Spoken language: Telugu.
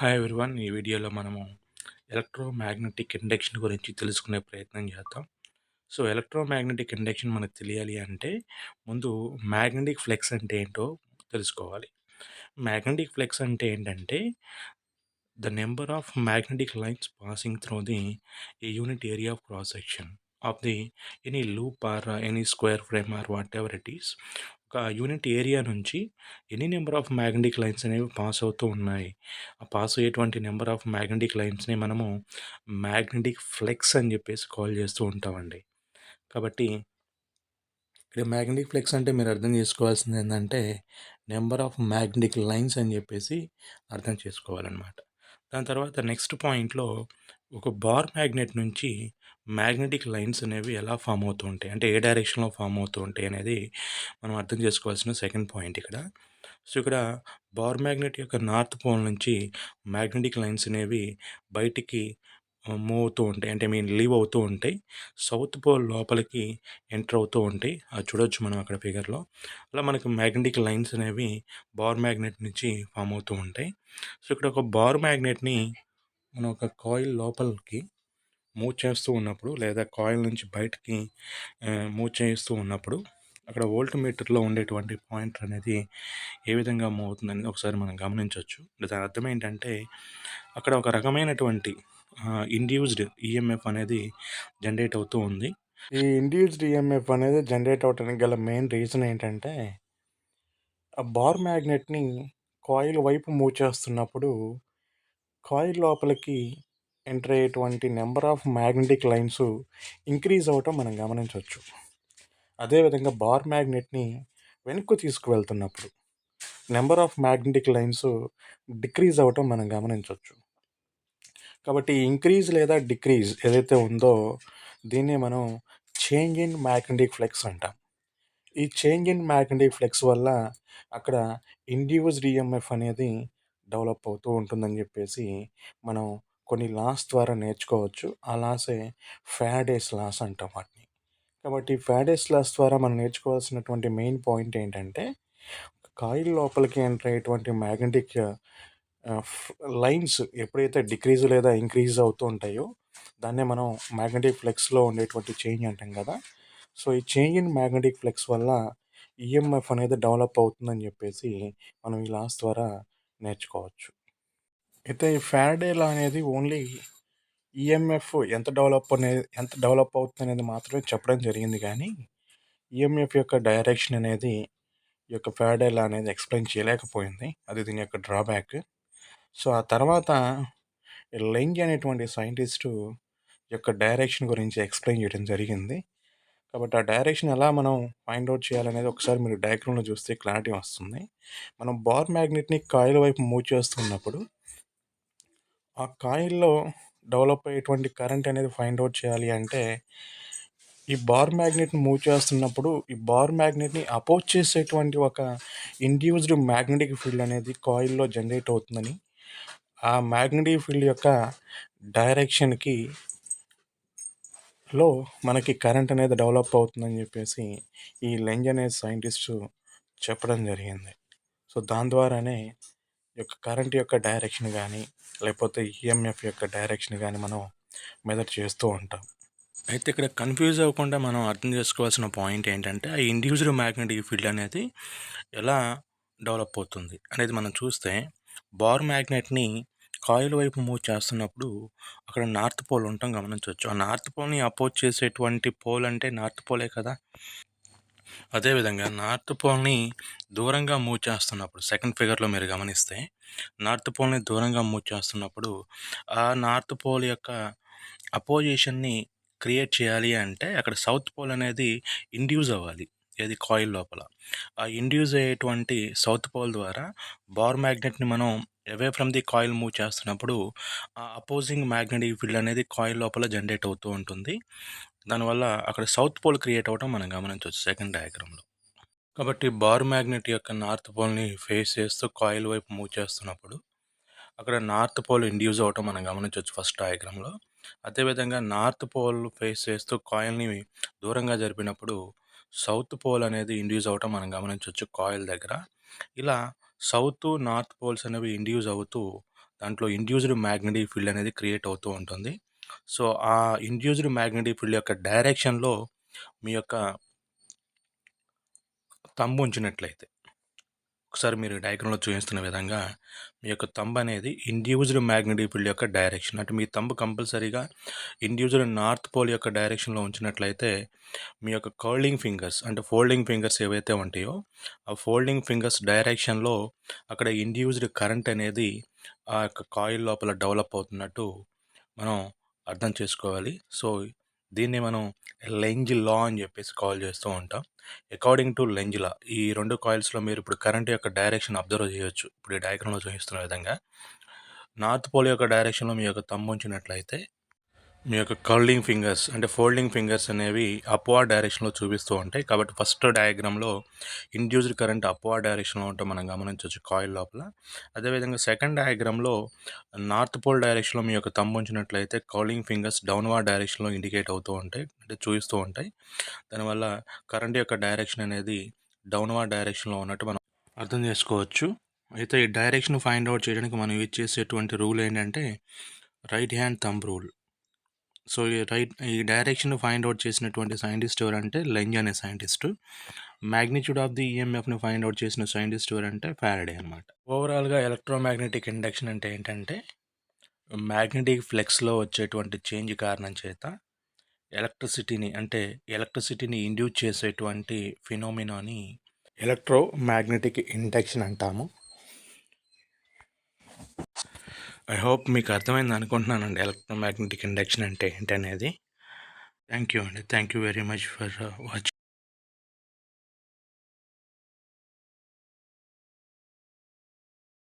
Hi everyone. ఈ వీడియోలో మనము ఎలక్ట్రోమాగ్నెటిక్ ఇండక్షన్ గురించి తెలుసుకునే ప్రయత్నం చేద్దాం. సో, ఎలక్ట్రోమాగ్నెటిక్ ఇండక్షన్ మనకు తెలియాలి అంటే ముందు మ్యాగ్నెటిక్ ఫ్లక్స్ అంటే ఏంటో తెలుసుకోవాలి. మ్యాగ్నెటిక్ ఫ్లక్స్ అంటే ఏంటంటే the number of magnetic lines passing through the A unit area of cross section of the any loop or any square frame are what ever it is. ఒక యూనిట్ ఏరియా నుంచి any number of magnetic lines అనేవి పాస్ అవుతూ ఉన్నాయి. ఆ పాస్ అయ్యేటువంటి నెంబర్ ఆఫ్ మ్యాగ్నెటిక్ లైన్స్ని మనము మ్యాగ్నెటిక్ ఫ్లెక్స్ అని చెప్పేసి కాల్ చేస్తూ ఉంటామండి. కాబట్టి ఇక్కడ మ్యాగ్నెటిక్ ఫ్లెక్స్ అంటే మీరు అర్థం చేసుకోవాల్సింది ఏంటంటే నెంబర్ ఆఫ్ మ్యాగ్నెటిక్ లైన్స్ అని చెప్పేసి అర్థం చేసుకోవాలన్నమాట. దాని తర్వాత నెక్స్ట్ పాయింట్లో ఒక బార్ మ్యాగ్నెట్ నుంచి మ్యాగ్నెటిక్ లైన్స్ అనేవి ఎలా ఫామ్ అవుతూ ఉంటాయి, అంటే ఏ డైరెక్షన్లో ఫామ్ అవుతూ ఉంటాయి అనేది మనం అర్థం చేసుకోవాల్సిన సెకండ్ పాయింట్ ఇక్కడ. సో ఇక్కడ బార్ మ్యాగ్నెట్ యొక్క నార్త్ పోల్ నుంచి మ్యాగ్నెటిక్ లైన్స్ అనేవి బయటికి మూవ్ అవుతూ ఉంటాయి, అంటే లీవ్ అవుతూ ఉంటాయి. సౌత్ పోల్ లోపలికి ఎంటర్ అవుతూ ఉంటాయి. అది చూడొచ్చు మనం అక్కడ ఫిగర్లో. అలా మనకు మ్యాగ్నెటిక్ లైన్స్ అనేవి బార్ మ్యాగ్నెట్ నుంచి ఫామ్ అవుతూ ఉంటాయి. సో ఇక్కడ ఒక బార్ మ్యాగ్నెట్ని మనం ఒక కాయిల్ లోపలికి మూవ్ చేస్తూ ఉన్నప్పుడు, లేదా కాయిల్ నుంచి బయటికి మూవ్ చేస్తూ ఉన్నప్పుడు అక్కడ వోల్ట్ మీటర్లో ఉండేటువంటి పాయింటర్ అనేది ఏ విధంగా మూవ్ అవుతుందని ఒకసారి మనం గమనించవచ్చు. దాని అర్థం ఏంటంటే అక్కడ ఒక రకమైనటువంటి ఇండ్యూస్డ్ ఈఎంఎఫ్ అనేది జనరేట్ అవుతూ ఉంది. ఈ ఇండ్యూస్డ్ ఈఎంఎఫ్ అనేది జనరేట్ అవడానికి గల మెయిన్ రీజన్ ఏంటంటే ఆ బార్ మ్యాగ్నెట్ని కాయిల్ వైపు మూవ్ చేస్తున్నప్పుడు కాయిల్ లోపలికి ఎంటర్ అయ్యేటువంటి number of magnetic lines increase అవ్వటం మనం గమనించవచ్చు. అదేవిధంగా బార్ మ్యాగ్నెట్ని వెనక్కు తీసుకువెళ్తున్నప్పుడు number of magnetic lines decrease అవ్వటం మనం గమనించవచ్చు. కాబట్టి ఇంక్రీజ్ లేదా డిక్రీజ్ ఏదైతే ఉందో దీన్ని మనం చేంజ్ ఇన్ మ్యాగ్నెటిక్ ఫ్లెక్స్ అంటాం. ఈ చేంజ్ ఇన్ మ్యాగ్నెటిక్ ఫ్లెక్స్ వల్ల అక్కడ ఇండ్యూస్డ్ ఈఎంఎఫ్ అనేది డెవలప్ అవుతూ ఉంటుందని చెప్పేసి మనం కొన్ని లాస్ ద్వారా నేర్చుకోవచ్చు. ఆ లాసే ఫ్యారడేస్ లాస్ అంటాం వాటిని. కాబట్టి ఫ్యారడేస్ లాస్ ద్వారా మనం నేర్చుకోవాల్సినటువంటి మెయిన్ పాయింట్ ఏంటంటే కాయిల్ లోపలికి ఎంటర్ అయ్యేటువంటి మ్యాగ్నెటిక్ లైన్స్ ఎప్పుడైతే డిక్రీజ్ లేదా ఇంక్రీజ్ అవుతూ ఉంటాయో దాన్నే మనం మ్యాగ్నెటిక్ ఫ్లెక్స్లో ఉండేటువంటి చేంజ్ అంటాం కదా. సో ఈ చేంజ్ ఇన్ మ్యాగ్నెటిక్ ఫ్లెక్స్ వల్ల ఈఎంఎఫ్ అనేది డెవలప్ అవుతుందని చెప్పేసి మనం ఈ లాస్ ద్వారా నేర్చుకోవచ్చు. అయితే ఈ ఫ్యారడే లా అనేది ఓన్లీ ఈఎంఎఫ్ ఎంత డెవలప్ అవుతుంది అనేది మాత్రమే చెప్పడం జరిగింది, కానీ ఈఎంఎఫ్ యొక్క డైరెక్షన్ అనేది ఈ యొక్క ఫ్యారడే లా అనేది ఎక్స్ప్లెయిన్ చేయలేకపోయింది. అది దీని యొక్క డ్రాబ్యాక్. సో ఆ తర్వాత లెంజ్ అనేటువంటి సైంటిస్టు యొక్క డైరెక్షన్ గురించి ఎక్స్ప్లెయిన్ చేయడం జరిగింది. కాబట్టి ఆ డైరెక్షన్ ఎలా మనం ఫైండ్ అవుట్ చేయాలనేది ఒకసారి మీరు డయాగ్రామ్లో చూస్తే క్లారిటీ వస్తుంది. మనం బార్ మ్యాగ్నెట్ని కాయిల్ వైపు మూవ్ చేస్తున్నప్పుడు ఆ కాయిల్లో డెవలప్ అయ్యేటువంటి కరెంట్ అనేది ఫైండ్ అవుట్ చేయాలి అంటే ఈ బార్ మ్యాగ్నెట్ని మూవ్ చేస్తున్నప్పుడు ఈ బార్ మ్యాగ్నెట్ని అపోజ్ చేసేటువంటి ఒక ఇండ్యూస్డ్ మ్యాగ్నెటిక్ ఫీల్డ్ అనేది కాయిల్లో జనరేట్ అవుతుందని, ఆ మ్యాగ్నెటిక్ ఫీల్డ్ యొక్క డైరెక్షన్కి లో మనకి కరెంట్ అనేది డెవలప్ అవుతుందని చెప్పేసి ఈ లెంజ్ అనే సైంటిస్టు చెప్పడం జరిగింది. సో దాని ద్వారానే యొక్క కరెంట్ యొక్క డైరెక్షన్ కానీ లేకపోతే ఈఎంఎఫ్ యొక్క డైరెక్షన్ కానీ మనం మెజర్ చేస్తూ ఉంటాం. అయితే ఇక్కడ కన్ఫ్యూజ్ అవ్వకుండా మనం అర్థం చేసుకోవాల్సిన పాయింట్ ఏంటంటే ఆ ఇండ్యూస్డ్ మ్యాగ్నెటిక్ ఫీల్డ్ అనేది ఎలా డెవలప్ అవుతుంది అనేది మనం చూస్తే బార్ మ్యాగ్నెట్ని కాయిల్ వైపు మూవ్ చేస్తున్నప్పుడు అక్కడ నార్త్ పోల్ ఉంటాం గమనించవచ్చు. ఆ నార్త్ పోల్ని అపోజ్ చేసేటువంటి పోల్ అంటే నార్త్ పోలే కదా. అదేవిధంగా నార్త్ పోల్ని దూరంగా మూవ్ చేస్తున్నప్పుడు సెకండ్ ఫిగర్లో మీరు గమనిస్తే నార్త్ పోల్ని దూరంగా మూవ్ చేస్తున్నప్పుడు ఆ నార్త్ పోల్ యొక్క అపోజిషన్ని క్రియేట్ చేయాలి అంటే అక్కడ సౌత్ పోల్ అనేది ఇండ్యూస్ అవ్వాలి, ఏది కాయిల్ లోపల. ఆ ఇండ్యూస్ అయ్యేటువంటి సౌత్ పోల్ ద్వారా బార్ మ్యాగ్నెట్ని మనం away from the coil move చేస్తున్నప్పుడు ఆ అపోజింగ్ మ్యాగ్నెటిక్ ఫీల్డ్ అనేది కాయిల్ లోపల జనరేట్ అవుతూ ఉంటుంది. దానివల్ల అక్కడ సౌత్ పోల్ క్రియేట్ అవ్వడం మనం గమనించవచ్చు సెకండ్ డయాగ్రామ్లో. కాబట్టి బార్ మ్యాగ్నెట్ యొక్క నార్త్ పోల్ని ఫేస్ చేస్తూ కాయిల్ వైపు మూవ్ చేస్తున్నప్పుడు అక్కడ నార్త్ పోల్ ఇండ్యూస్ అవ్వటం మనం గమనించవచ్చు ఫస్ట్ డయాగ్రామ్లో. అదేవిధంగా నార్త్ పోల్ ఫేస్ చేస్తూ కాయిల్ని దూరంగా జరిపినప్పుడు సౌత్ పోల్ అనేది ఇండ్యూస్ అవ్వటం మనం గమనించవచ్చు కాయిల్ దగ్గర. ఇలా సౌత్, నార్త్ పోల్స్ అనేవి ఇండ్యూస్ అవుతూ దాంట్లో ఇండ్యూస్డ్ మ్యాగ్నెటిక్ ఫీల్డ్ అనేది క్రియేట్ అవుతూ ఉంటుంది. సో, ఆ ఇండ్యూస్డ్ మ్యాగ్నెటిక్ ఫీల్డ్ యొక్క డైరెక్షన్‌లో మీ యొక్క థంబ్ ఉంచినట్లయితే, ఒకసారి మీరు డయాగ్రమ్‌లో చూపిస్తున్న విధంగా మీ యొక్క థంబ్ అనేది ఇండ్యూస్డ్ మ్యాగ్నెటిక్ ఫీల్డ్ యొక్క డైరెక్షన్ అంటే మీ థంబ్ కంపల్సరీగా ఇండ్యూస్డ్ నార్త్ పోల్ యొక్క డైరెక్షన్‌లో ఉంచినట్లయితే మీ యొక్క కర్లింగ్ ఫింగర్స్ అంటే ఫోల్డింగ్ ఫింగర్స్ ఏవైతే ఉంటాయో ఆ ఫోల్డింగ్ ఫింగర్స్ డైరెక్షన్‌లో అక్కడ ఇండ్యూస్డ్ కరెంట్ అనేది ఆ యొక్క కాయిల్ లోపల డెవలప్ అవుతున్నట్టు మనం అర్థం చేసుకోవాలి. సో, దీన్ని మనం లెంజ్ లా అని చెప్పేసి కాల్ చేస్తూ ఉంటాం. అకార్డింగ్ టు లెంజ్ లా ఈ 2 కాయిల్స్‌లో మీరు ఇప్పుడు కరెంట్ యొక్క డైరెక్షన్ అబ్జర్వ్ చేయొచ్చు. ఇప్పుడు ఈ డయాగ్రమ్‌లో చూపిస్తున్న విధంగా. నార్త్ పోల్ యొక్క డైరెక్షన్‌లో మీ యొక్క థంబ్ ఉంచినట్లయితే మీ యొక్క కర్లింగ్ ఫింగర్స్ అంటే ఫోల్డింగ్ ఫింగర్స్ అనేవి అప్వార్డ్ డైరెక్షన్‌లో చూపిస్తూ ఉంటాయి. కాబట్టి ఫస్ట్ డయాగ్రామ్‌లో ఇండ్యూస్డ్ కరెంట్ అప్వార్డ్ డైరెక్షన్‌లో ఉండటం మనం గమనించొచ్చు కాయిల్ లోపల. అదేవిధంగా సెకండ్ డయాగ్రామ్‌లో నార్త్ పోల్ డైరెక్షన్‌లో మీ యొక్క థంబ్ ఉంచినట్లయితే కర్లింగ్ ఫింగర్స్ డౌన్‌వార్డ్ డైరెక్షన్‌లో ఇండికేట్ అవుతూ ఉంటాయి. అంటే చూపిస్తూ ఉంటాయి. దానివల్ల కరెంట్ యొక్క డైరెక్షన్ అనేది డౌన్‌వార్డ్ డైరెక్షన్‌లో ఉన్నట్టు మనం అర్థం చేసుకోవచ్చు. అయితే ఈ డైరెక్షన్ ఫైండ్ అవుట్ చేయడానికి మనం యూజ్ చేసేటువంటి రూల్ ఏంటంటే right hand thumb rule. So, ఈ డైరెక్షన్ ఫైండ్ అవుట్ చేసినటువంటి సైంటిస్ట్ ఎవరంటే లెంజ్ అనే సైంటిస్టు. మాగ్నిట్యూడ్ ఆఫ్ ది ఈఎంఎఫ్‌ని ఫైండ్ అవుట్ చేసిన సైంటిస్ట్ ఎవరంటే ఫారడే అనమాట. ఓవరాల్‌గా ఎలక్ట్రోమాగ్నెటిక్ ఇండక్షన్ అంటే ఏంటంటే మ్యాగ్నెటిక్ ఫ్లక్స్‌లో వచ్చేటువంటి చేంజ్ కారణం చేత ఎలక్ట్రిసిటీని ఇండ్యూస్ చేసేటువంటి ఫినోమినాని ఎలక్ట్రోమాగ్నెటిక్ ఇండక్షన్ అంటాము. ఐ హోప్ మీకు అర్థమైంది అనుకుంటున్నానండి ఎలక్ట్రోమాగ్నెటిక్ ఇండక్షన్ అంటే ఏంటనేది. థ్యాంక్ యూ అండి. Thank you very much for watching.